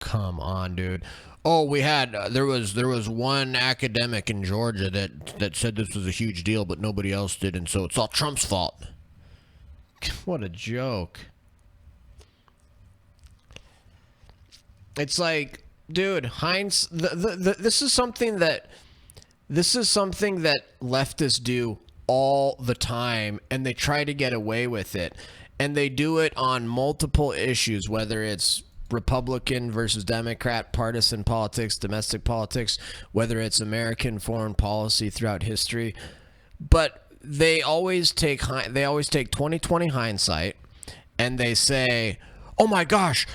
come on, dude. Oh, we had there was one academic in Georgia that said this was a huge deal, but nobody else did, and so it's all Trump's fault. What a joke. It's like, dude, this is something that leftists do all the time, and they try to get away with it, and they do it on multiple issues, whether it's Republican versus Democrat, partisan politics, domestic politics, whether it's American foreign policy throughout history. But they always take 2020 hindsight, and they say, "Oh my gosh,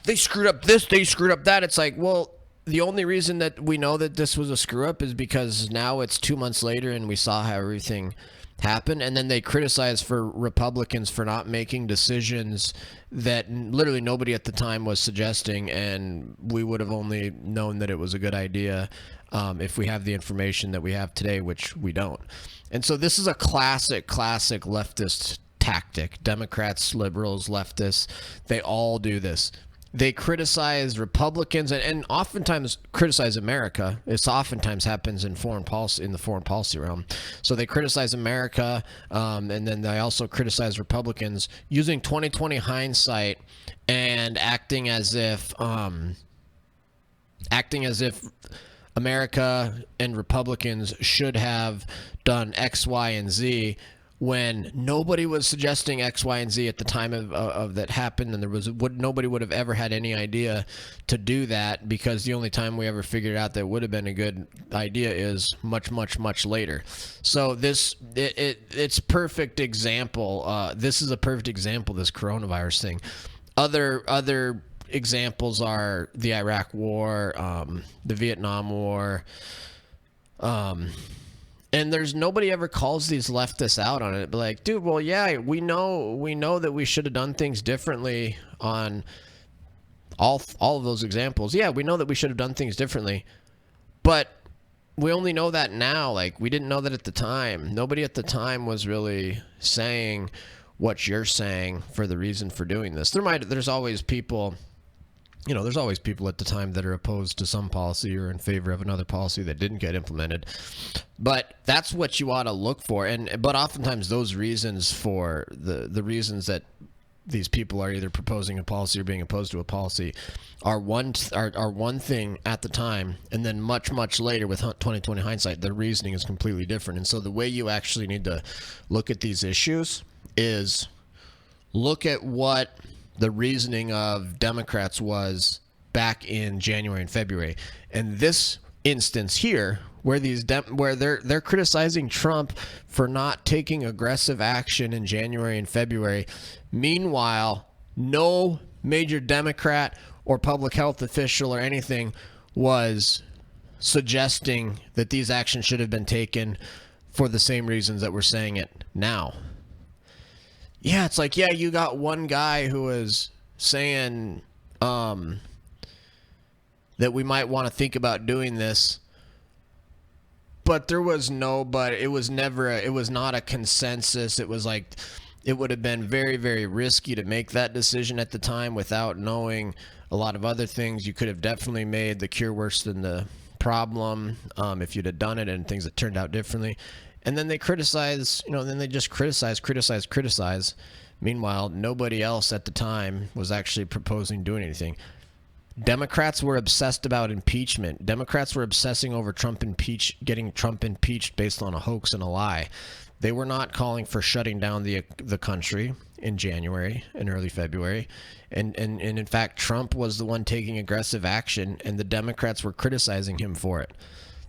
they screwed up this, they screwed up that." It's like, well, the only reason that we know that this was a screw up is because now it's 2 months later and we saw how everything happened. And then they criticize for Republicans for not making decisions that literally nobody at the time was suggesting, and we would have only known that it was a good idea if we have the information that we have today, which we don't. And so this is a classic leftist tactic. Democrats, liberals, leftists, they all do this. They criticize Republicans and oftentimes criticize America. This oftentimes happens in foreign policy, in the foreign policy realm. So they criticize America, and then they also criticize Republicans using 2020 hindsight and acting as if America and Republicans should have done X, Y, and Z, when nobody was suggesting X, Y, and Z at the time of that happened, and nobody would have ever had any idea to do that, because the only time we ever figured out that would have been a good idea is much, much, much later. So it's perfect example. This is a perfect example, this coronavirus thing. Other examples are the Iraq War, the Vietnam War, and there's nobody ever calls these leftists out on it. But like, dude, well, yeah, we know that we should have done things differently on all of those examples. Yeah, we know that we should have done things differently, but we only know that now. Like, we didn't know that at the time. Nobody at the time was really saying what you're saying for the reason for doing this. There's always people. There's always people at the time that are opposed to some policy or in favor of another policy that didn't get implemented. But that's what you ought to look for. But oftentimes those reasons for the reasons that these people are either proposing a policy or being opposed to a policy are one thing at the time, and then much, much later with 2020 hindsight, the reasoning is completely different. And so the way you actually need to look at these issues is look at what the reasoning of Democrats was back in January and February. And this instance here, where they're criticizing Trump for not taking aggressive action in January and February. Meanwhile, no major Democrat or public health official or anything was suggesting that these actions should have been taken for the same reasons that we're saying it now. Yeah, it's like, yeah, you got one guy who was saying that we might want to think about doing this, but it was not a consensus. It was like, it would have been very, very risky to make that decision at the time without knowing a lot of other things. You could have definitely made the cure worse than the problem if you'd have done it, and things that turned out differently. And then they criticize, then they just criticize. Meanwhile, nobody else at the time was actually proposing doing anything. Democrats were obsessed about impeachment. Democrats were obsessing over getting Trump impeached based on a hoax and a lie. They were not calling for shutting down the country in January and early February. And in fact, Trump was the one taking aggressive action, and the Democrats were criticizing him for it.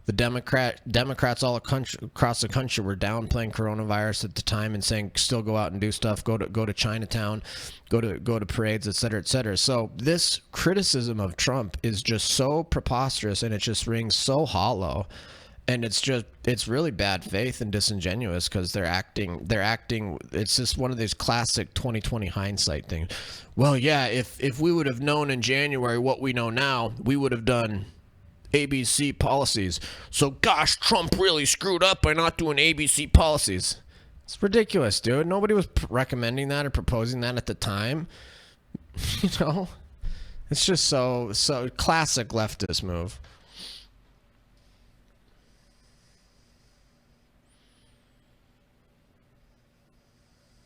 The Democrats all across the country were downplaying coronavirus at the time and saying, still go out and do stuff, go to Chinatown, go to parades, et cetera, et cetera. So this criticism of Trump is just so preposterous, and it just rings so hollow, and it's really bad faith and disingenuous, because they're acting. It's just one of these classic 2020 hindsight things. Well, yeah, if we would have known in January what we know now, we would have done ABC policies. So gosh, Trump really screwed up by not doing ABC policies. It's ridiculous, dude. Nobody was recommending that or proposing that at the time. It's just so classic leftist move.